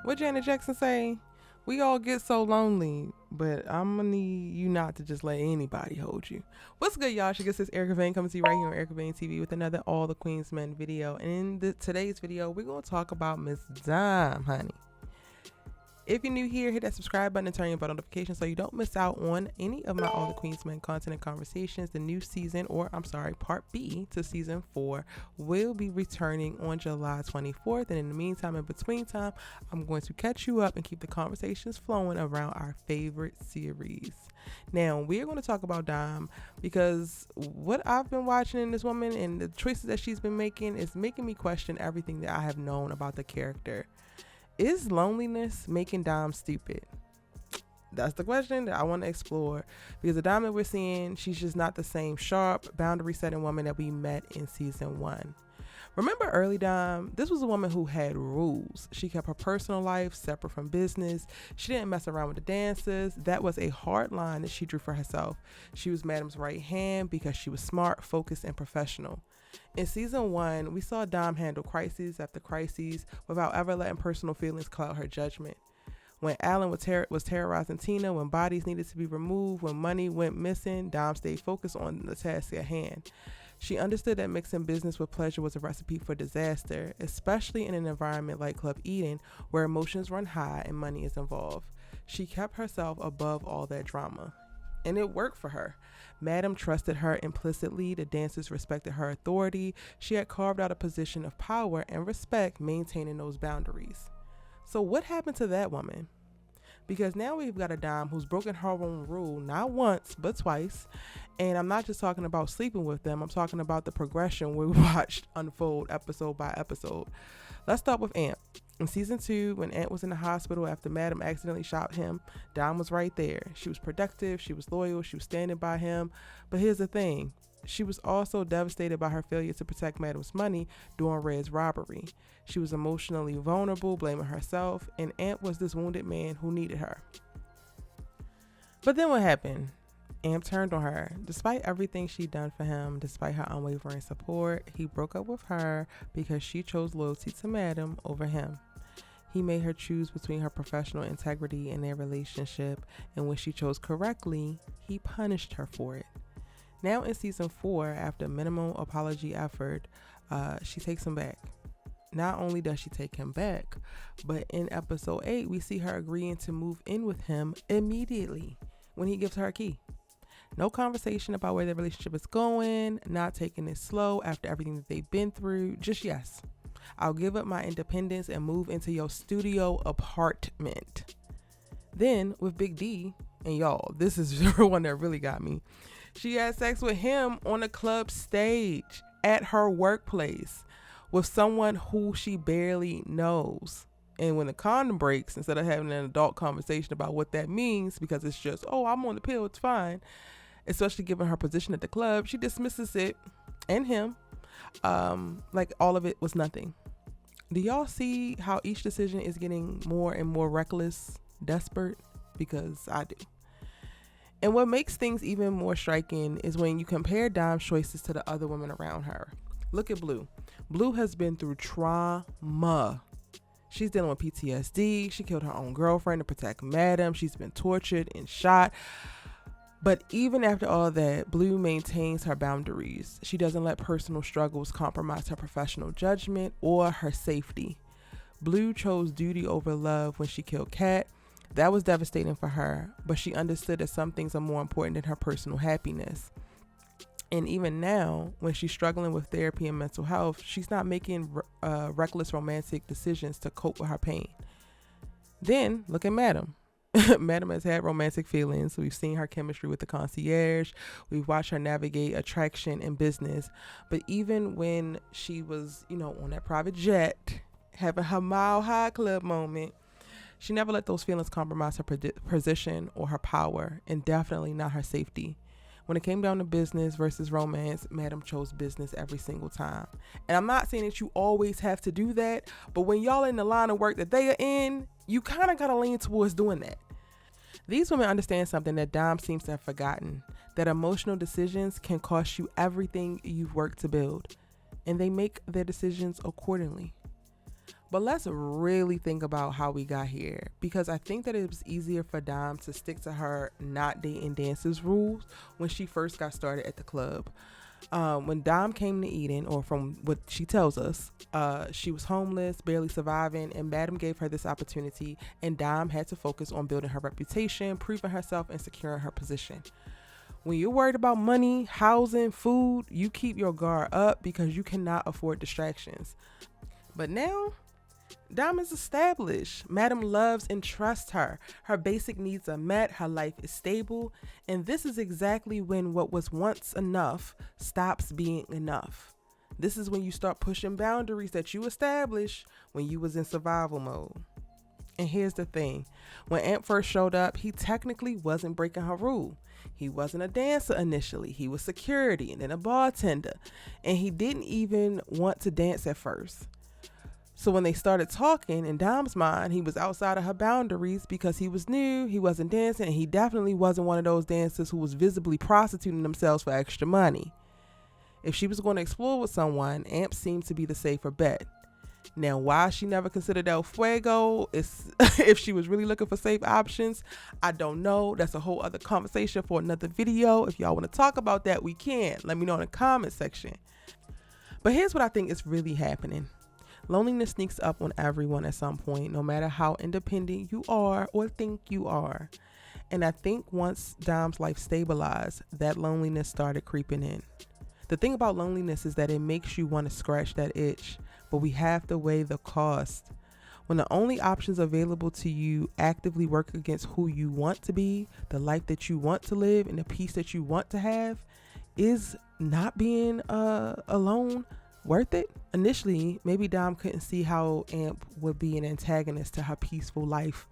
What Janet Jackson say? We all get so lonely, but I'm gonna need you not to just let anybody hold you. What's good, y'all? She gets this Erica Vane coming to you right here on Erica Vane TV with another All the Queens Men video. And in today's video, we're gonna talk about Miss Dime, honey. If you're new here, hit that subscribe button and turn your bell notifications so you don't miss out on any of my All the Queens Men content and conversations. The new season, or I'm sorry, part B to season 4 will be returning on July 24th. And in the meantime, in between time, I'm going to catch you up and keep the conversations flowing around our favorite series. Now, we're going to talk about Dime because what I've been watching in this woman and the choices that she's been making is making me question everything that I have known about the character. Is loneliness making Dime stupid? That's the question that I want to explore, because the Dime that we're seeing, she's just not the same sharp, boundary setting woman that we met in season 1. Remember early Dime? This was a woman who had rules. She kept her personal life separate from business. She didn't mess around with the dancers. That was a hard line that she drew for herself. She was Madam's right hand because she was smart, focused, and professional. In season 1, we saw Dime handle crises after crises without ever letting personal feelings cloud her judgment. When Alan was terrorizing Tina, when bodies needed to be removed, when money went missing, Dime stayed focused on the task at hand. She understood that mixing business with pleasure was a recipe for disaster, especially in an environment like Club Eden, where emotions run high and money is involved. She kept herself above all that drama. And it worked for her. Madam trusted her implicitly. The dancers respected her authority. She had carved out a position of power and respect, maintaining those boundaries. So what happened to that woman? Because now we've got a Dime who's broken her own rule, not once, but twice. And I'm not just talking about sleeping with them. I'm talking about the progression we watched unfold episode by episode. Let's start with Ant. In season 2, when Ant was in the hospital after Madam accidentally shot him, Dime was right there. She was productive, she was loyal, she was standing by him. But here's the thing. She was also devastated by her failure to protect Madam's money during Red's robbery. She was emotionally vulnerable, blaming herself, and Ant was this wounded man who needed her. But then what happened? Ant turned on her. Despite everything she'd done for him, despite her unwavering support, he broke up with her because she chose loyalty to Madam over him. He made her choose between her professional integrity and their relationship, and when she chose correctly, he punished her for it. Now in season 4, after minimum apology effort, she takes him back. Not only does she take him back, but in episode 8, we see her agreeing to move in with him immediately when he gives her a key. No conversation about where their relationship is going, not taking it slow after everything that they've been through, just yes. I'll give up my independence and move into your studio apartment. Then with Big D, and y'all, this is the one that really got me. She had sex with him on a club stage at her workplace with someone who she barely knows. And when the condom breaks, instead of having an adult conversation about what that means, because it's just, oh, I'm on the pill, it's fine. Especially given her position at the club, she dismisses it and him like all of it was nothing. Do y'all see how each decision is getting more and more reckless, desperate? Because I do. And what makes things even more striking is when you compare Dime's choices to the other women around her. Look at Blue. Blue has been through trauma. She's dealing with PTSD. She killed her own girlfriend to protect Madam. She's been tortured and shot. But even after all that, Blue maintains her boundaries. She doesn't let personal struggles compromise her professional judgment or her safety. Blue chose duty over love when she killed Kat. That was devastating for her, but she understood that some things are more important than her personal happiness. And even now, when she's struggling with therapy and mental health, she's not making reckless romantic decisions to cope with her pain. Then look at Madam. Madam has had romantic feelings. We've seen her chemistry with the concierge. We've watched her navigate attraction and business. But even when she was, on that private jet, having her Mile High Club moment, she never let those feelings compromise her position or her power, and definitely not her safety. When it came down to business versus romance, Madam chose business every single time. And I'm not saying that you always have to do that, but when y'all in the line of work that they are in, you kind of got to lean towards doing that. These women understand something that Dime seems to have forgotten, that emotional decisions can cost you everything you've worked to build, and they make their decisions accordingly. But let's really think about how we got here, because I think that it was easier for Dom to stick to her not dating dancers rules when she first got started at the club. When Dom came to Eden, or from what she tells us, she was homeless, barely surviving, and Madam gave her this opportunity, and Dom had to focus on building her reputation, proving herself, and securing her position. When you're worried about money, housing, food, you keep your guard up because you cannot afford distractions. But now, Dom is established. Madam loves and trusts her. Her basic needs are met. Her life is stable. And this is exactly when what was once enough stops being enough. This is when you start pushing boundaries that you established when you was in survival mode. And here's the thing. When Amp first showed up, he technically wasn't breaking her rule. He wasn't a dancer initially. He was security and then a bartender. And he didn't even want to dance at first. So when they started talking, in Dom's mind, he was outside of her boundaries because he was new, he wasn't dancing, and he definitely wasn't one of those dancers who was visibly prostituting themselves for extra money. If she was going to explore with someone, Amp seemed to be the safer bet. Now, why she never considered El Fuego, if she was really looking for safe options, I don't know. That's a whole other conversation for another video. If y'all want to talk about that, we can. Let me know in the comment section. But here's what I think is really happening. Loneliness sneaks up on everyone at some point, no matter how independent you are or think you are. And I think once Dom's life stabilized, that loneliness started creeping in. The thing about loneliness is that it makes you want to scratch that itch, but we have to weigh the cost. When the only options available to you actively work against who you want to be, the life that you want to live, and the peace that you want to have, is not being alone worth it? Initially, maybe Dom couldn't see how Amp would be an antagonist to her peaceful life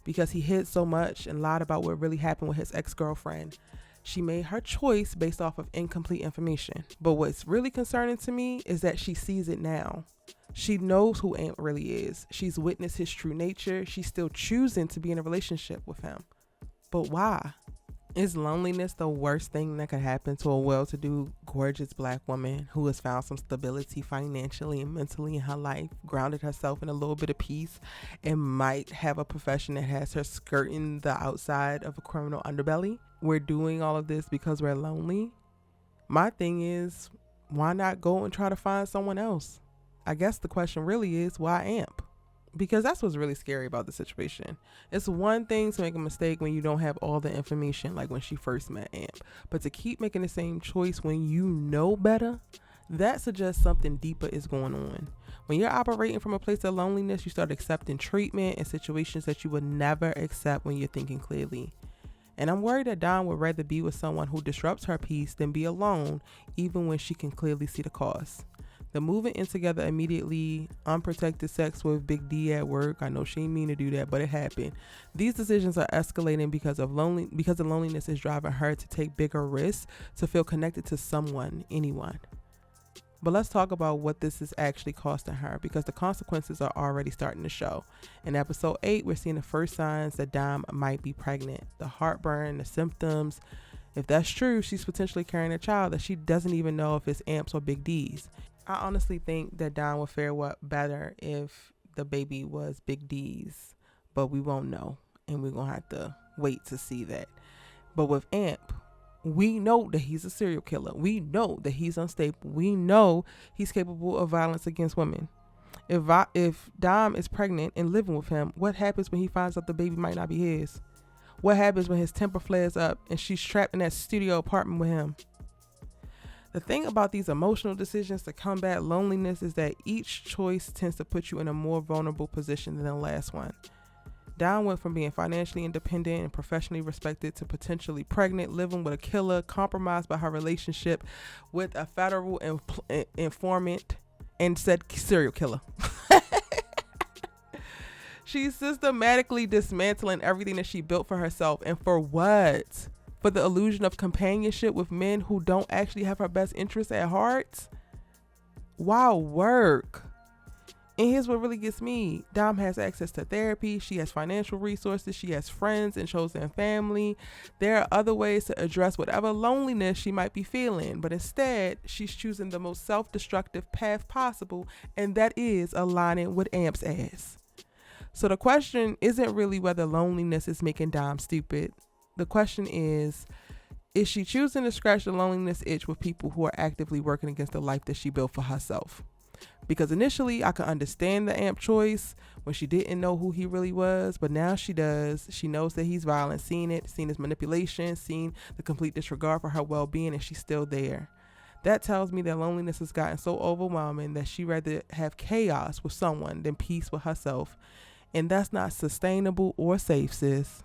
because he hid so much and lied about what really happened with his ex-girlfriend. She made her choice based off of incomplete information. But what's really concerning to me is that she sees it now. She knows who Amp really is. She's witnessed his true nature. She's still choosing to be in a relationship with him. But why? Is loneliness the worst thing that could happen to a well-to-do, gorgeous black woman who has found some stability financially and mentally in her life, grounded herself in a little bit of peace, and might have a profession that has her skirting the outside of a criminal underbelly? We're doing all of this because we're lonely? My thing is, why not go and try to find someone else? I guess the question really is, why Amp? Because that's what's really scary about the situation. It's one thing to make a mistake when you don't have all the information, like when she first met Amp. But to keep making the same choice when you know better, that suggests something deeper is going on. When you're operating from a place of loneliness, you start accepting treatment and situations that you would never accept when you're thinking clearly. And I'm worried that Dawn would rather be with someone who disrupts her peace than be alone, even when she can clearly see the cost. The moving in together immediately, unprotected sex with Big D at work. I know she didn't mean to do that, but it happened. These decisions are escalating because the loneliness is driving her to take bigger risks, to feel connected to someone, anyone. But let's talk about what this is actually costing her, because the consequences are already starting to show. In episode 8, we're seeing the first signs that Dom might be pregnant. The heartburn, the symptoms. If that's true, she's potentially carrying a child that she doesn't even know if it's Amps or Big D's. I honestly think that Dom would fare better if the baby was Big D's, but we won't know, and we're going to have to wait to see that. But with Amp, we know that he's a serial killer. We know that he's unstable. We know he's capable of violence against women. If Dom is pregnant and living with him, what happens when he finds out the baby might not be his? What happens when his temper flares up and she's trapped in that studio apartment with him? The thing about these emotional decisions to combat loneliness is that each choice tends to put you in a more vulnerable position than the last one. Dawn went from being financially independent and professionally respected to potentially pregnant, living with a killer, compromised by her relationship with a federal informant and said serial killer. She's systematically dismantling everything that she built for herself. And for what? For the illusion of companionship with men who don't actually have her best interests at heart? Why work? And here's what really gets me. Dom has access to therapy. She has financial resources. She has friends and chosen family. There are other ways to address whatever loneliness she might be feeling. But instead, she's choosing the most self-destructive path possible. And that is aligning with Amp's ass. So the question isn't really whether loneliness is making Dom stupid. The question is she choosing to scratch the loneliness itch with people who are actively working against the life that she built for herself? Because initially I could understand the Amp choice when she didn't know who he really was, but now she does. She knows that he's violent, seeing his manipulation, seeing the complete disregard for her well-being, and she's still there. That tells me that loneliness has gotten so overwhelming that she'd rather have chaos with someone than peace with herself. And that's not sustainable or safe, sis.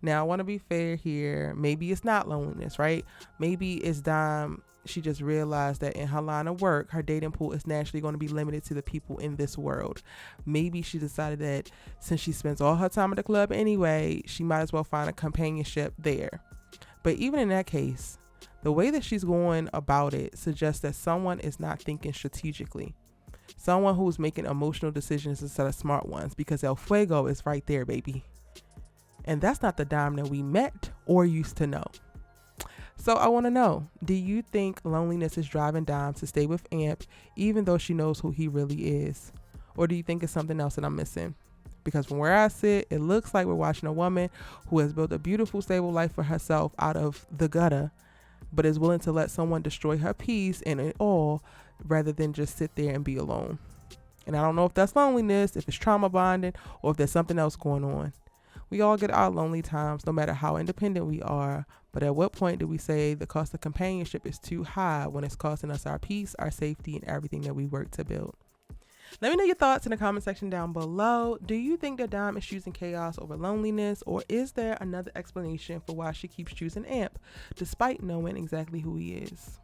Now, I want to be fair here. Maybe it's not loneliness, right? Maybe it's Dom. She just realized that in her line of work, her dating pool is naturally going to be limited to the people in this world. Maybe she decided that since she spends all her time at the club anyway, she might as well find a companionship there. But even in that case, the way that she's going about it suggests that someone is not thinking strategically. Someone who's making emotional decisions instead of smart ones, because El Fuego is right there, baby. And that's not the Dom that we met or used to know. So I want to know, do you think loneliness is driving Dom to stay with Amp even though she knows who he really is? Or do you think it's something else that I'm missing? Because from where I sit, it looks like we're watching a woman who has built a beautiful, stable life for herself out of the gutter, but is willing to let someone destroy her peace and it all rather than just sit there and be alone. And I don't know if that's loneliness, if it's trauma bonding, or if there's something else going on. We all get our lonely times, no matter how independent we are. But at what point do we say the cost of companionship is too high when it's costing us our peace, our safety, and everything that we work to build? Let me know your thoughts in the comment section down below. Do you think that Dom is choosing chaos over loneliness, or is there another explanation for why she keeps choosing Amp, despite knowing exactly who he is?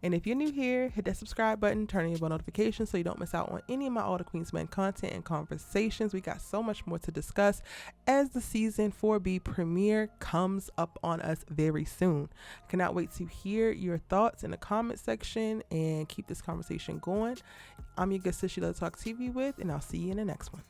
And if you're new here, hit that subscribe button, turn on your bell notifications so you don't miss out on any of my All the Queens Men content and conversations. We got so much more to discuss as the season 4B premiere comes up on us very soon. I cannot wait to hear your thoughts in the comment section and keep this conversation going. I'm your good sis, Lola Talk TV with, and I'll see you in the next one.